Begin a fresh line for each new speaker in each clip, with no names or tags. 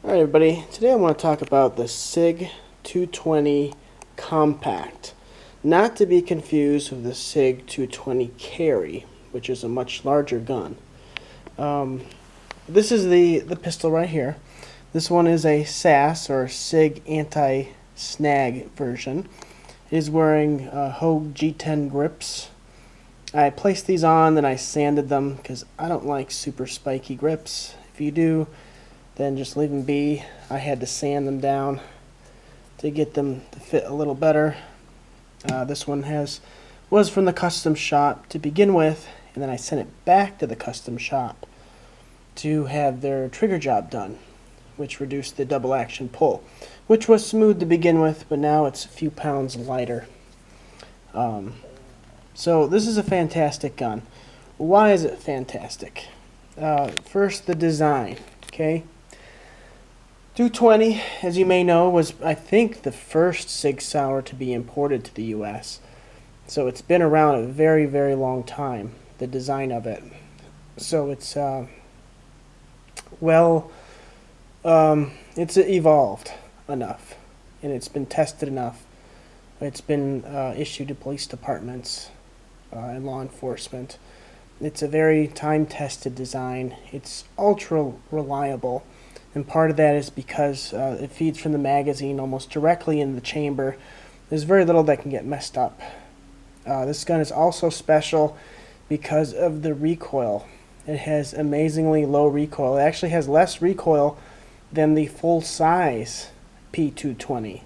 Alright everybody, today I want to talk about the SIG 220 Compact. Not to be confused with the SIG 220 Carry, which is a much larger gun. This is the pistol right here. This one is a SAS or SIG anti-snag version. It is wearing Hogue G10 grips. I placed these on, then I sanded them because I don't like super spiky grips. If you do, then just leave them be. I had to sand them down to get them to fit a little better. This one was from the custom shop to begin with, and then I sent it back to the custom shop to have their trigger job done, which reduced the double action pull, which was smooth to begin with, but now it's a few pounds lighter. So this is a fantastic gun. Why is it fantastic? First, the design. Okay. 220, as you may know, was, I think, the first SIG Sauer to be imported to the U.S. So it's been around a very, very long time, the design of it. So it's, it's evolved enough, and it's been tested enough. It's been issued to police departments and law enforcement. It's a very time-tested design. It's ultra reliable. And part of that is because it feeds from the magazine almost directly in the chamber. There's very little that can get messed up. This gun is also special because of the recoil. It has amazingly low recoil. It actually has less recoil than the full-size P220.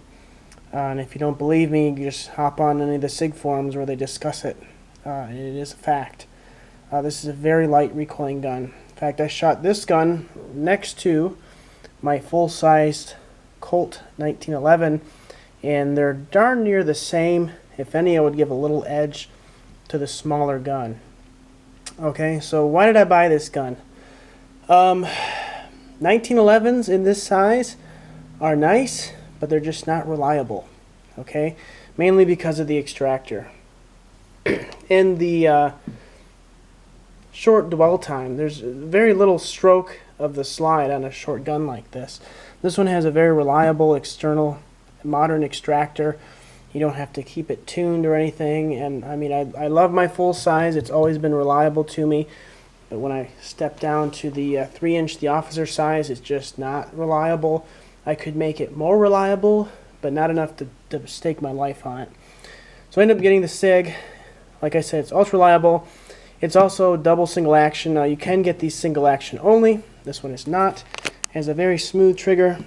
And if you don't believe me, you just hop on any of the SIG forums where they discuss it. And it is a fact. This is a very light recoiling gun. In fact, I shot this gun next to my full-sized Colt 1911, and they're darn near the same. If any, I would give a little edge to the smaller gun. Okay, so why did I buy this gun? 1911s in this size are nice, but they're just not reliable. Okay, mainly because of the extractor. In the short dwell time, there's very little stroke of the slide on a short gun like this. This one has a very reliable external modern extractor. You don't have to keep it tuned or anything, and I mean, I love my full size. It's always been reliable to me, but when I step down to the 3-inch, the officer size, it's just not reliable. I could make it more reliable, but not enough to stake my life on it. So I ended up getting the SIG. Like I said, it's ultra reliable. It's also double single action. Now you can get these single action only. This one is not. It has a very smooth trigger.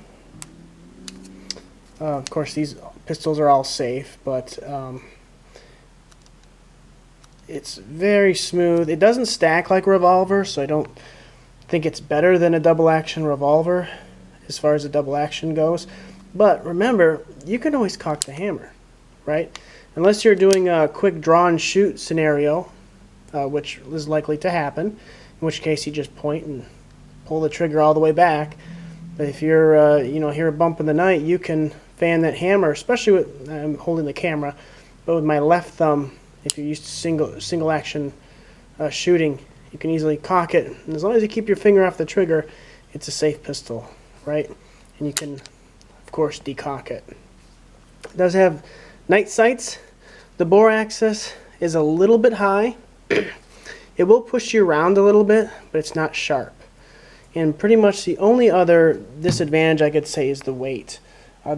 Of course, these pistols are all safe, but it's very smooth. It doesn't stack like a revolver, so I don't think it's better than a double action revolver as far as the double action goes. But remember, you can always cock the hammer, right? Unless you're doing a quick draw and shoot scenario, which is likely to happen, in which case you just point and pull the trigger all the way back. But if you're, hear a bump in the night, you can fan that hammer, especially with, I'm holding the camera, but with my left thumb, if you're used to single action shooting, you can easily cock it. And as long as you keep your finger off the trigger, it's a safe pistol, right? And you can, of course, decock it. It does have night sights. The bore axis is a little bit high. It will push you around a little bit, but it's not sharp. And pretty much the only other disadvantage I could say is the weight.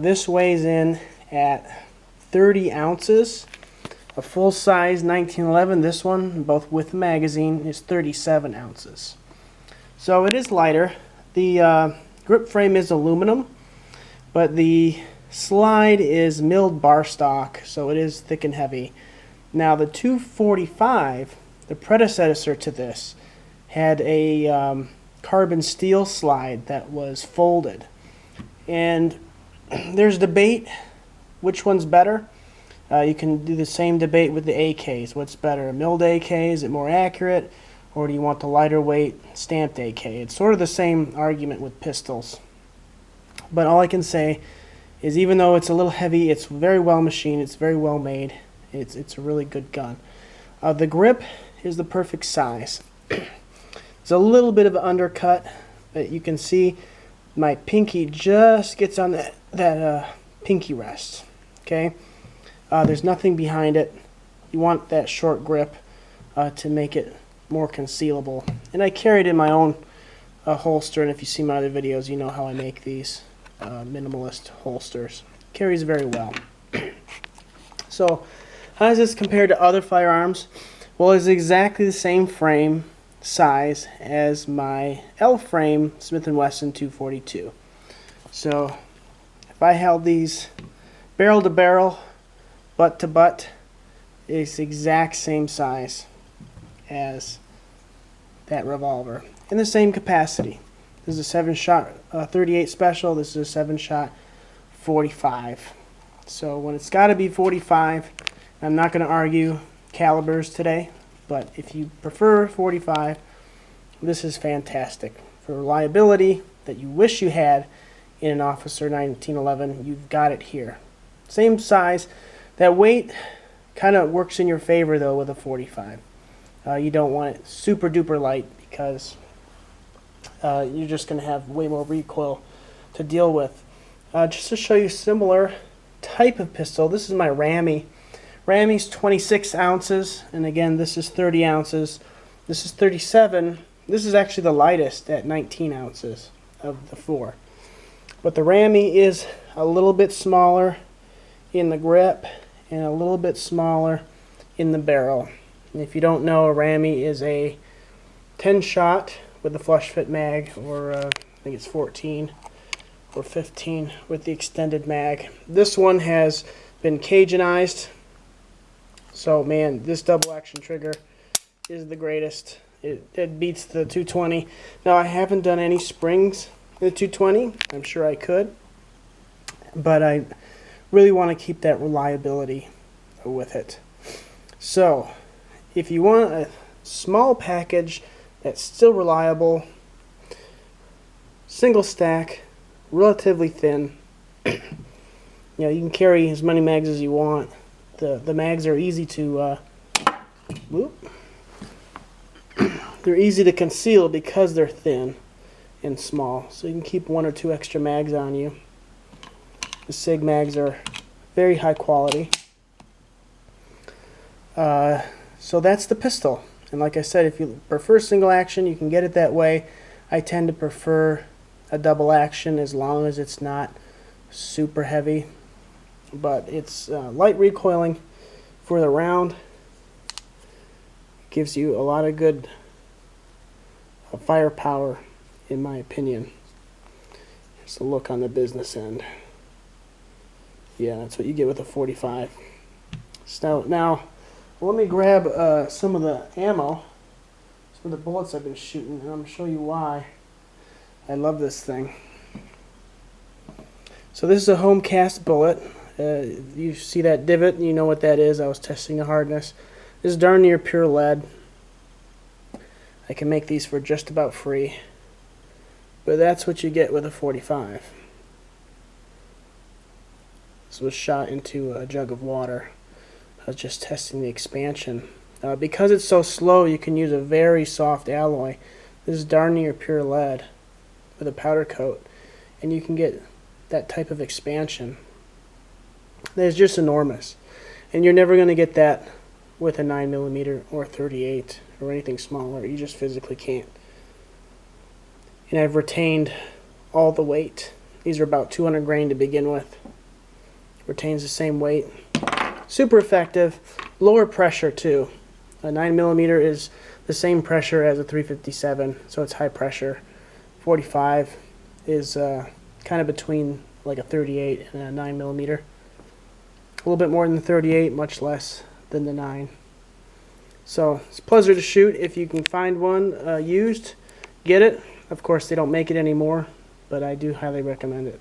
This weighs in at 30 ounces. A full-size 1911, this one, both with magazine, is 37 ounces. So it is lighter. The grip frame is aluminum, but the slide is milled bar stock, so it is thick and heavy. Now the 245, the predecessor to this, had a carbon steel slide that was folded. And there's debate which one's better. You can do the same debate with the AKs. What's better, a milled AK? Is it more accurate? Or do you want the lighter weight stamped AK? It's sort of the same argument with pistols. But all I can say is even though it's a little heavy, it's very well machined, it's very well made. It's a really good gun. The grip is the perfect size. It's a little bit of an undercut, but you can see my pinky just gets on that pinky rest. Okay, there's nothing behind it. You want that short grip to make it more concealable. And I carry it in my own holster, and if you see my other videos, you know how I make these minimalist holsters. Carries very well. So, how does this compare to other firearms? Well, it's exactly the same frame size as my L-frame Smith & Wesson 242. So, if I held these barrel to barrel, butt to butt, it's the exact same size as that revolver in the same capacity. This is a 7-shot 38 special. This is a 7-shot 45. So when it's got to be 45, I'm not going to argue calibers today, but if you prefer 45, this is fantastic. For reliability that you wish you had in an Officer 1911, you've got it here. Same size. That weight kind of works in your favor though with a 45. You don't want it super duper light because you're just going to have way more recoil to deal with. Just to show you a similar type of pistol, this is my Rami. Rami's 26 ounces, and again, this is 30 ounces. This is 37. This is actually the lightest at 19 ounces of the four. But the Rami is a little bit smaller in the grip and a little bit smaller in the barrel. And if you don't know, a Rami is a 10-shot with the flush fit mag, or I think it's 14 or 15 with the extended mag. This one has been Cajunized. So man, this double action trigger is the greatest. It beats the 220. Now I haven't done any springs in the 220. I'm sure I could, but I really want to keep that reliability with it. So if you want a small package that's still reliable, single stack, relatively thin, you know, you can carry as many mags as you want. The mags are easy to they're easy to conceal because they're thin and small, so you can keep 1 or 2 extra mags on you. The SIG mags are very high quality. So that's the pistol, and like I said, if you prefer single action, you can get it that way. I tend to prefer a double action as long as it's not super heavy, but it's light recoiling for the round. Gives you a lot of good firepower, in my opinion. Here's a look on the business end. Yeah, that's what you get with a 45. So now let me grab some of the ammo, some of the bullets I've been shooting, and I'm going to show you why I love this thing. So this is a home cast bullet. You see that divot, you know what that is. I was testing the hardness. This is darn near pure lead. I can make these for just about free, but that's what you get with a 45. This was shot into a jug of water. I was just testing the expansion. Because it's so slow, you can use a very soft alloy. This is darn near pure lead with a powder coat, and you can get that type of expansion. That's just enormous, and you're never going to get that with a 9mm or 38 or anything smaller. You just physically can't. And I've retained all the weight. These are about 200 grain to begin with. Retains the same weight. Super effective. Lower pressure too. A 9mm is the same pressure as a 357, so it's high pressure. 45 is kind of between like a 38 and a 9mm. A little bit more than the 38, much less than the 9. So it's a pleasure to shoot. If you can find one used, get it. Of course, they don't make it anymore, but I do highly recommend it.